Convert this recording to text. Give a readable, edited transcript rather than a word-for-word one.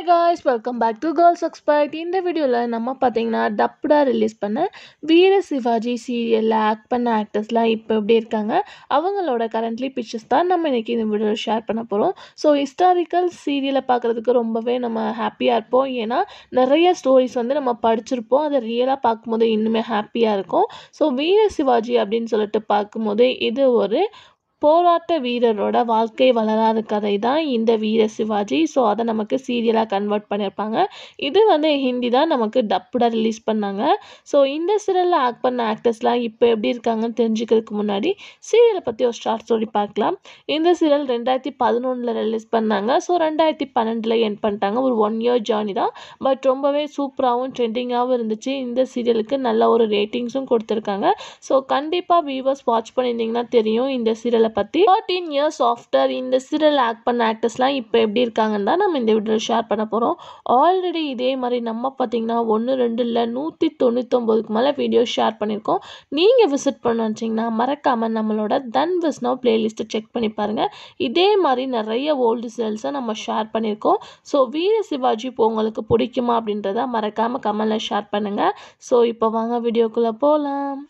Hi guys, welcome back to girls expert. இந்த வீடியோவில் நம்ம பார்த்தீங்கன்னா டப்டாக ரிலீஸ் பண்ண வீர சிவாஜி சீரியலில் ஆக்ட் பண்ண ஆக்டர்ஸ்லாம் இப்போ எப்படி இருக்காங்க, அவங்களோட கரண்ட்லி பிக்சர்ஸ் தான் நம்ம இன்றைக்கி இந்த வீடியோவில் ஷேர் பண்ண போகிறோம். ஸோ ஹிஸ்டாரிக்கல் சீரியலை பார்க்குறதுக்கு ரொம்பவே நம்ம ஹாப்பியாக இருப்போம். ஏன்னா நிறைய ஸ்டோரிஸ் வந்து நம்ம படிச்சிருப்போம், அதை ரியலாக பார்க்கும்போது இன்னுமே ஹாப்பியாக இருக்கும். ஸோ வீர சிவாஜி அப்படின்னு சொல்லிட்டு பார்க்கும்போது இது ஒரு போராட்ட வீரரோட வாழ்க்கை வரலாறு கதை தான் இந்த வீர சிவாஜி. ஸோ அதை நமக்கு சீரியலாக கன்வெர்ட் பண்ணியிருப்பாங்க. இது வந்து ஹிந்தி தான் நமக்கு டப்புடாக ரிலீஸ் பண்ணாங்க. ஸோ இந்த சீரியலில் ஆக்ட் பண்ண ஆக்டர்ஸ்லாம் இப்போ எப்படி இருக்காங்கன்னு தெரிஞ்சுக்கிறதுக்கு முன்னாடி சீரியலை பற்றி ஒரு ஷார்ட் ஸ்டோரி பார்க்கலாம். இந்த சீரியல் 2011 ரிலீஸ் பண்ணாங்க. ஸோ 2012 எண்ட் பண்ணிட்டாங்க. ஒரு 1 இயர் ஜேர்னி தான், பட் ரொம்பவே சூப்பராகவும் ட்ரெண்டிங்காகவும் இருந்துச்சு. இந்த சீரியலுக்கு நல்ல ஒரு ரேட்டிங்ஸும் கொடுத்துருக்காங்க. ஸோ கண்டிப்பாக வியூவர்ஸ் வாட்ச் பண்ணியிருந்தீங்கன்னா தெரியும் இந்த சீரியலை பற்றி. 13 இயர்ஸ் ஆஃப்டர் இந்த சீரியல் ஆக்ட் பண்ண ஆக்டர்ஸ்லாம் இப்போ எப்படி இருக்காங்கன்னு தான் நம்ம இந்த வீடியோவில் ஷேர் பண்ண போகிறோம். ஆல்ரெடி இதே மாதிரி நம்ம பார்த்தீங்கன்னா 1 2 இல்லை 199க்கு மேலே வீடியோ ஷேர் பண்ணியிருக்கோம். நீங்கள் விசிட் பண்ண வச்சிங்கன்னா மறக்காமல் நம்மளோட தன் விஸ்னோ பிளேலிஸ்ட்டை செக் பண்ணி பாருங்கள். இதே மாதிரி நிறைய ஓல்டு சீரியல்ஸை நம்ம ஷேர் பண்ணியிருக்கோம். ஸோ வீர சிவாஜி இப்போ உங்களுக்கு பிடிக்குமா அப்படின்றத மறக்காமல் கமெண்டில் ஷேர் பண்ணுங்கள். ஸோ இப்போ வாங்க வீடியோக்குள்ளே போகலாம்.